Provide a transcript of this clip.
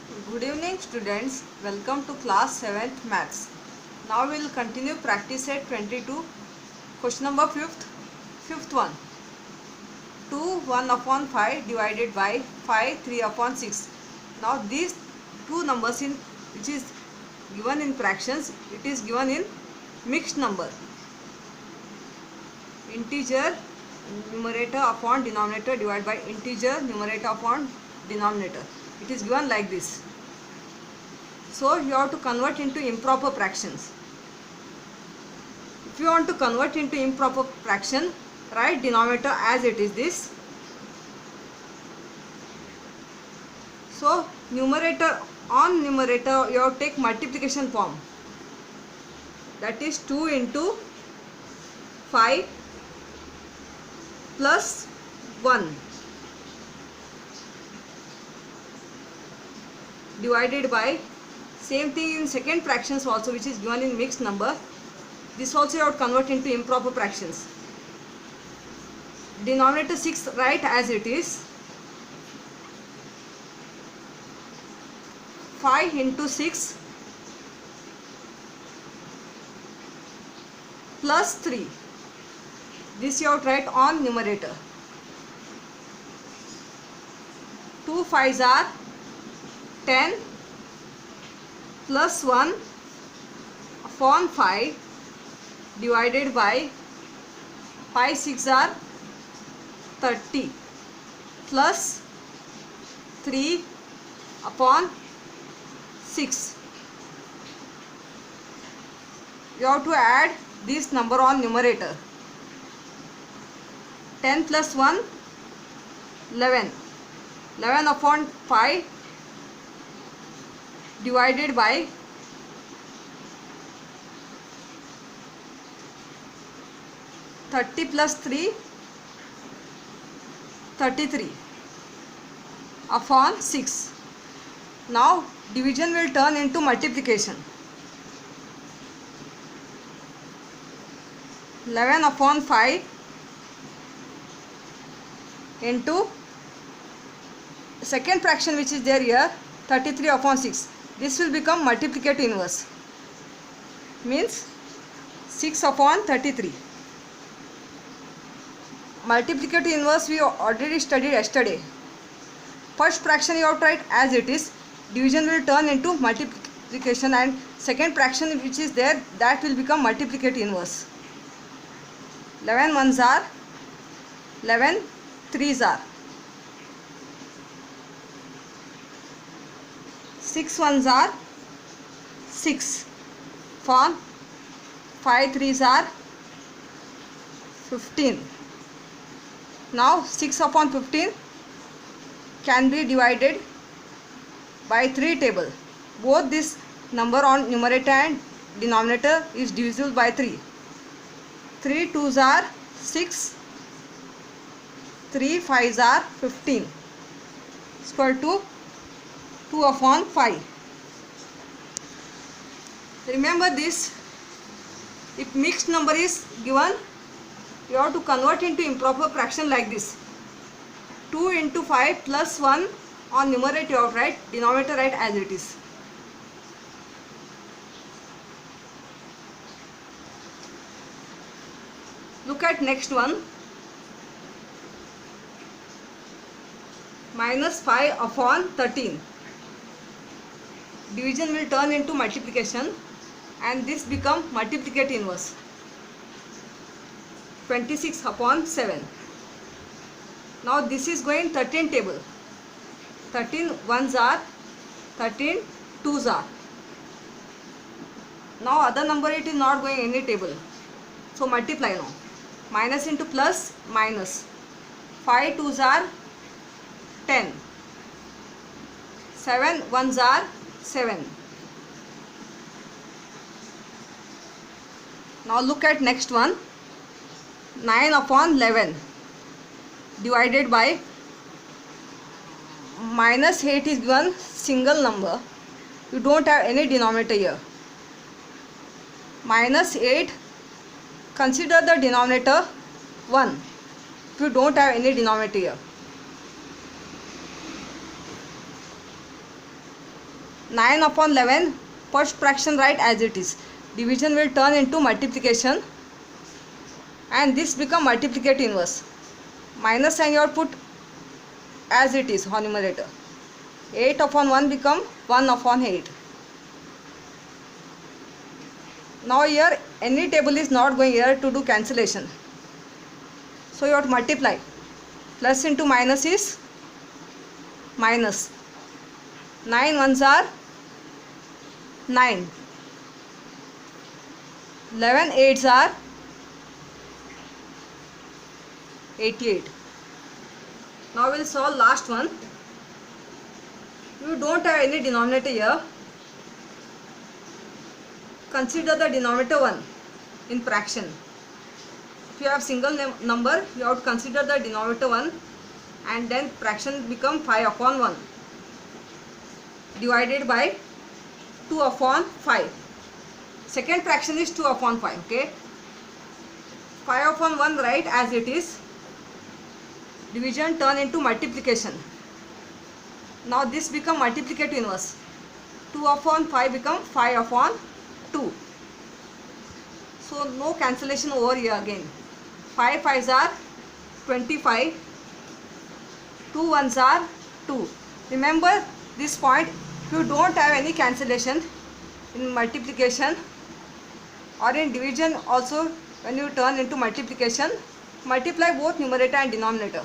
Good evening students, welcome to class 7th maths. Now we will continue practice set 22. Question number 5th one. 2 1 upon 5 divided by 5 3 upon 6. Now these two numbers in which is given in fractions, it is given in mixed number. Integer numerator upon denominator divided by integer numerator upon denominator. It is given like this. So you have to convert into improper fractions. If you want to convert into improper fraction, write denominator as it is this. So numerator on numerator you have to take multiplication form. That is 2 into 5 plus 1 divided by, same thing in second fractions also, which is given in mixed number. This also you have to convert into improper fractions. Denominator 6 write as it is. 5 into 6 plus 3. This you have to write on numerator. 2 5s are 10 plus 1 upon 5 divided by 5 6 are 30 plus 3 upon 6. You have to add this number on numerator. 10 plus 1 11. 11 upon 5 divided by 30 plus 3 33 upon 6. Now division will turn into multiplication. 11 upon 5 into second fraction which is there here, 33 upon 6. This will become multiplicative inverse, means 6 upon 33. Multiplicative inverse we already studied yesterday. First fraction you have to write as it is. Division will turn into multiplication, and second fraction which is there, that will become multiplicative inverse. 11 ones are 11, 3s are 6 ones are 6 upon 5 3s are 15. Now 6 upon 15 can be divided by 3 table. Both this number on numerator and denominator is divisible by 3. 3 2s are 6, 3 5s are 15, equal to 2 upon 5. Remember this, if mixed number is given, you have to convert into improper fraction like this. 2 into 5 plus 1 on numerator you have to write, denominator write as it is. Look at next one. Minus 5 upon 13. Division will turn into multiplication and this become multiplicative inverse. 26 upon 7. Now this is going 13 table. 13 ones are 13 twos are. Now other number it is not going any table. So multiply now. Minus into plus minus. 5 twos are 10. 7 ones are 7. Now look at next one. 9 upon 11 divided by minus 8 is given single number. You don't have any denominator here. Minus 8, consider the denominator 1 if you don't have any denominator here. 9 upon 11, first fraction write as it is. Division will turn into multiplication and this become multiplicative inverse. Minus sign you are put as it is on numerator. 8 upon 1 become 1 upon 8. Now here any table is not going here to do cancellation. So you have to multiply. Plus into minus is minus. 9 ones are 9. 11 eights are 88. Now we will solve last one. You don't have any denominator here. Consider the denominator 1 in fraction. If you have single number, you have to consider the denominator 1 and then fraction become 5 upon 1 divided by 2 upon 5. Second fraction is 2 upon 5. Okay. 5 upon 1 write as it is. Division turn into multiplication. Now this become multiplicative inverse. 2 upon 5 become 5 upon 2. So no cancellation over here again. 5 5s are 25. 2 1s are 2. Remember this point, if you don't have any cancellation in multiplication or in division also, when you turn into multiplication, multiply both numerator and denominator.